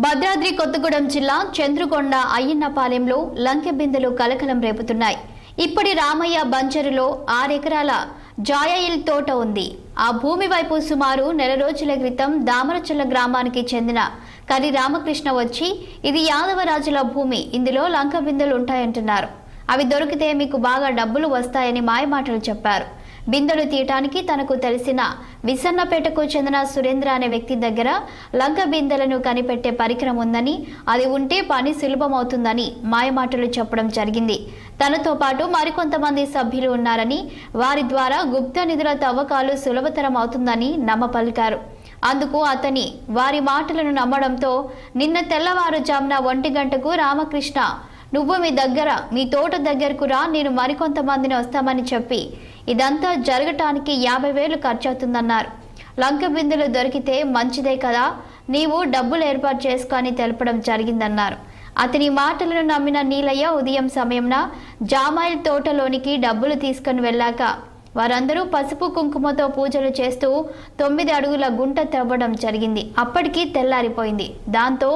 భద్రాద్రి కొత్తగూడెం జిల్లా చంద్రుకొండ అయ్యన్నపాలెంలో లంకె బిందెలు కలకలం రేపుతున్నాయి. ఇప్పటి రామయ్య బంజరులో 6 ఎకరాల జాయయిల్ తోట ఉంది. ఆ భూమి వైపు సుమారు నెల రోజుల క్రితం దామరచల్ల గ్రామానికి చెందిన కరి రామకృష్ణ వచ్చి ఇది యాదవరాజుల భూమి, ఇందులో లంక బిందెలు ఉంటాయంటున్నారు. అవి దొరికితే మీకు బాగా డబ్బులు వస్తాయని మాయమాటలు చెప్పారు. బిందెలు తీయటానికి తనకు తెలిసిన విసన్నపేటకు చెందిన సురేంద్ర అనే వ్యక్తి దగ్గర లంక బిందెలను కనిపెట్టే పరికరం ఉందని, అది ఉంటే పని సులభమవుతుందని మాయమాటలు చెప్పడం జరిగింది. తనతో పాటు మరికొంతమంది సభ్యులు ఉన్నారని, వారి ద్వారా గుప్త నిధుల తవ్వకాలు సులభతరం అవుతుందని నమ్మపలికారు. అందుకు అతని వారి మాటలను నమ్మడంతో నిన్న తెల్లవారుజామున 1 గంటకు రామకృష్ణ, నువ్వు మీ తోట దగ్గరకు రా, నేను మరికొంతమందిని వస్తామని చెప్పి ఇదంతా జరగటానికి 50,000 ఖర్చవుతుందన్నారు. లంక బిందెలు దొరికితే మంచిదే కదా, నీవు డబ్బులు ఏర్పాటు చేసుకొని తెలపడం జరిగిందన్నారు. అతని మాటలను నమ్మిన నీలయ్య ఉదయం సమయంన జామాయిల్ తోటలోనికి డబ్బులు తీసుకుని వెళ్ళాక వారందరూ పసుపు కుంకుమతో పూజలు చేస్తూ 9 అడుగుల గుంట తవ్వడం జరిగింది. అప్పటికి తెల్లారిపోయింది. దాంతో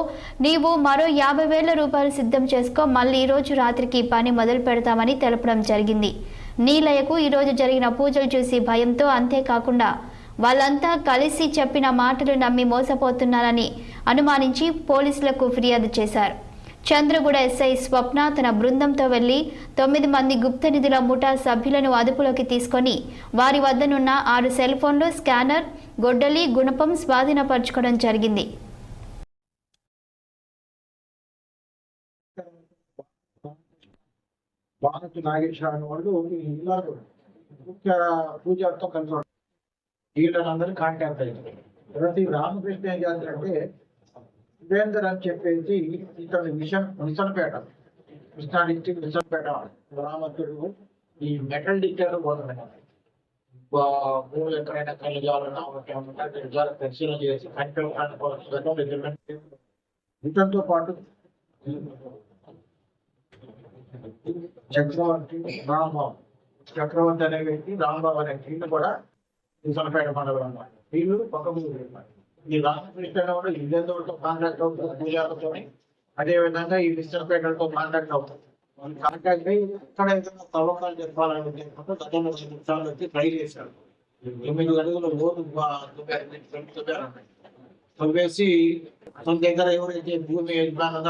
నీవు మరో 50,000 రూపాయలు సిద్ధం చేసుకో, మళ్ళీ ఈరోజు రాత్రికి పని మొదలు పెడతామని తెలపడం జరిగింది. నీలయ్యకు ఈరోజు జరిగిన పూజలు చూసి భయంతో, అంతేకాకుండా వాళ్ళంతా కలిసి చెప్పిన మాటలు నమ్మి మోసపోతున్నారని అనుమానించి పోలీసులకు ఫిర్యాదు చేశారు. చంద్రగూడ ఎస్ఐ స్వప్న తన బృందంతో వెళ్లి 9 మంది గుప్త నిధుల ముఠా సభ్యులను అదుపులోకి తీసుకొని వారి వద్దనున్న 6 సెల్ ఫోన్లు, స్కానర్, గొడ్డలి, గుణపం స్వాధీనపరచుకోవడం జరిగింది. రామకృష్ణ ఏం చేస్తారంటే సురేందర్ అని చెప్పేసి ఇతను మిషన్పేట, కృష్ణా డిస్టిక్ మిషన్పేట గ్రామస్తుడు. ఈ మెటల్ డిక్టర్ పోతున్నాడు. భూములు ఎక్కడైనా ఖనిజాలు పరిశీలన చేసి ఇతనితో పాటు చక్రవర్తి అనే వ్యక్తి, రాంబాబు అనే వీళ్ళు కూడా మిషన్పేట మండలం అన్నమాట. వీళ్ళు పక్క ఈ రామకృష్ణ కూడా ఇల్లెందులతో కాంటాక్ట్ అవుతుంది, పూజలతో. అదే విధంగా ఈ విశ్వపేటలతో కాంటాక్ట్ అవుతుంది. కాంటాక్ట్ అయ్యి ఇక్కడ ఏదైనా తవ్వకాలు చెప్పాలని గతంలో వచ్చి ట్రై చేశారు. 9 అడుగుల లోతు తవ్వేసి అతని దగ్గర ఎవరైతే భూమి యజమానుగా